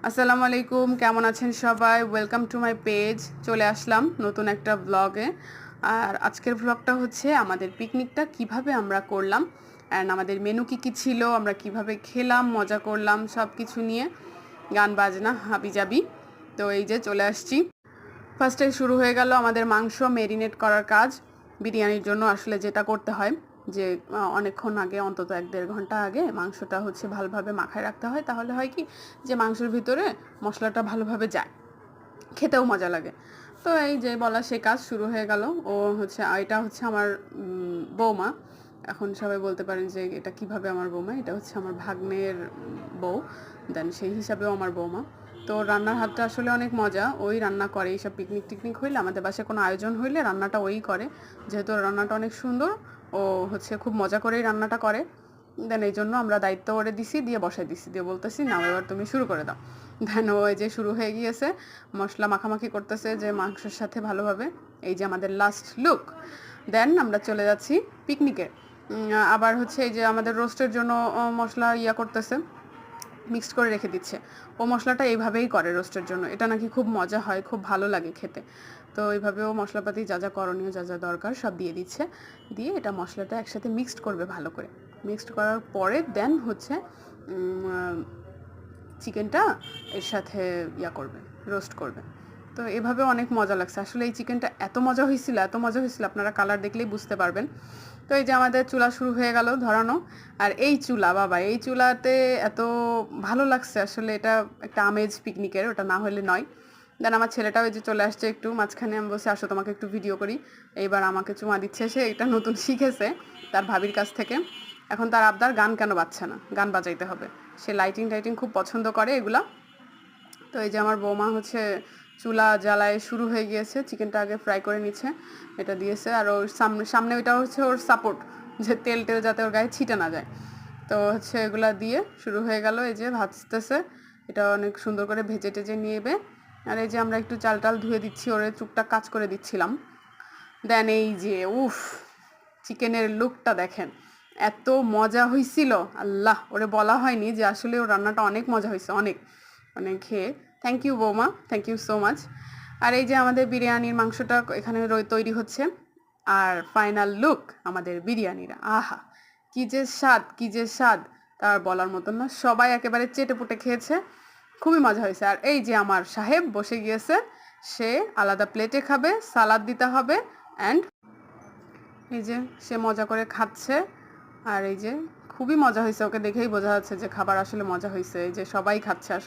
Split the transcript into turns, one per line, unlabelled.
আসসালামু আলাইকুম, কেমন আছেন সবাই? Welcome to my page. চলে আসলাম নতুন একটা ব্লগে। আর আজকের ব্লগটা হচ্ছে আমাদের পিকনিকটা কিভাবে আমরা করলাম অ্যান্ড আমাদের মেনু কী ছিল, আমরা কিভাবে খেলাম, মজা করলাম, সব কিছু নিয়ে গান বাজনা হাবিজাবি। তো এই যে চলে আসছি। ফার্স্টে শুরু হয়ে গেল আমাদের মাংস ম্যারিনেট করার কাজ। বিরিয়ানির জন্য আসলে যেটা করতে হয় যে অনেকক্ষণ আগে, অন্তত 1-1.5 ঘন্টা আগে মাংসটা হচ্ছে ভালোভাবে মাখায় রাখতে হয়। তাহলে হয় কি যে মাংসের ভিতরে মশলাটা ভালোভাবে যায়, খেতেও মজা লাগে। তো এই যে বলা সে কাজ শুরু হয়ে গেল। ও হচ্ছে এটা হচ্ছে আমার বৌমা। এখন সবাই বলতে পারেন যে এটা কিভাবে আমার বৌমা, এটা হচ্ছে আমার ভাগ্নের বউ, দেন সেই হিসাবেও আমার বৌমা। তো রান্নার হাতটা আসলে অনেক মজা, ওই রান্না করে। এইসব পিকনিক টিকনিক হইলে, আমাদের বাসায় কোনো আয়োজন হইলে রান্নাটা ওই করে, যেহেতু রান্নাটা অনেক সুন্দর। ও হচ্ছে খুব মজা করেই রান্নাটা করে। দেন এই জন্য আমরা দায়িত্ব করে দিছি, দিয়ে বসাই দিছি, দিয়ে বলতেছি না এবার তুমি শুরু করে দাও। দেন ও এই যে শুরু হয়ে গিয়েছে, মশলা মাখামাখি করতেছে যে মাংসের সাথে ভালোভাবে। এই যে আমাদের লাস্ট লুক। দেন আমরা চলে যাচ্ছি পিকনিকে। আবার হচ্ছে এই যে আমাদের রোস্টের জন্য মশলা করতেছে, মিক্সড করে রেখে দিচ্ছে। ও মশলাটা এইভাবেই করে রোস্টের জন্য, এটা নাকি খুব মজা হয়, খুব ভালো লাগে খেতে। তো এইভাবেও মশলাপাতি যা যা করণীয়, যা যা দরকার সব দিয়ে দিচ্ছে। দিয়ে এটা মশলাটা একসাথে মিক্সড করবে ভালো করে। মিক্সড করার পরে দেন হচ্ছে চিকেনটা এর সাথে করবে, রোস্ট করবে। তো এভাবে অনেক মজা লাগছে আসলে। এই চিকেনটা এত মজা হয়েছিল, এত মজা হয়েছিল, আপনারা কালার দেখলেই বুঝতে পারবেন। তো এই যে আমাদের চুলা শুরু হয়ে গেল ধরানো। আর এই চুলা, বাবা, এই চুলাতে এত ভালো লাগছে আসলে, এটা একটা আমেজ পিকনিকের, ওটা না হলে নয়। দেন আমার ছেলেটাও এই যে চলে আসছে একটু মাঝখানে। আমি বলছি আসো তোমাকে একটু ভিডিও করি। এইবার আমাকে চুমা দিচ্ছে সে, এটা নতুন শিখেছে তার ভাবির কাছ থেকে। এখন তার আবদার গান কেন বাজছে না, গান বাজাইতে হবে। সে লাইটিং টাইটিং খুব পছন্দ করে এগুলা। তো এই যে আমার বৌমা হচ্ছে চুলা জ্বালায় শুরু হয়ে গিয়েছে, চিকেনটা আগে ফ্রাই করে নিচ্ছে, এটা দিয়েছে। আর ওর সামনে সামনে ওইটা হচ্ছে ওর সাপোর্ট, যে তেল টেল যাতে ওর গায়ে ছিটে না যায়। তো হচ্ছে এগুলা দিয়ে শুরু হয়ে গেল। এই যে ভাজতেছে, এটা অনেক সুন্দর করে ভেজে টেজে নিয়েবে। আর এই যে আমরা একটু চাল টাল ধুয়ে দিচ্ছি, ওরে চুপটা কাজ করে দিচ্ছিলাম। দেন এই যে উফ, চিকেনের লুকটা দেখেন, এত মজা হয়েছিল। আল্লাহ, ওরে বলা হয়নি যে আসলে ওর রান্নাটা অনেক মজা হয়েছে, অনেক মানে খেয়ে। থ্যাংক ইউ বৌমা, থ্যাংক ইউ সো মাচ। আর এই যে আমাদের বিরিয়ানির মাংসটা এখানে তৈরি হচ্ছে। আর ফাইনাল লুক আমাদের বিরিয়ানির, আহা কি যে স্বাদ, কি যে স্বাদ, তার বলার মতন না। সবাই একেবারে চেটে পুটে খেয়েছে, খুবই মজা হয়েছে। আর এই যে আমার সাহেব বসে গিয়েছে, সে আলাদা প্লেটে খাবে, সালাদ দিতে হবে। অ্যান্ড এই যে সে মজা করে খাচ্ছে। আর এই যে খুবই মজা হয়েছে, ওকে দেখেই বোঝা যাচ্ছে যে খাবার আসলে মজা হয়েছে। এই যে সবাই খাচ্ছে আসলে।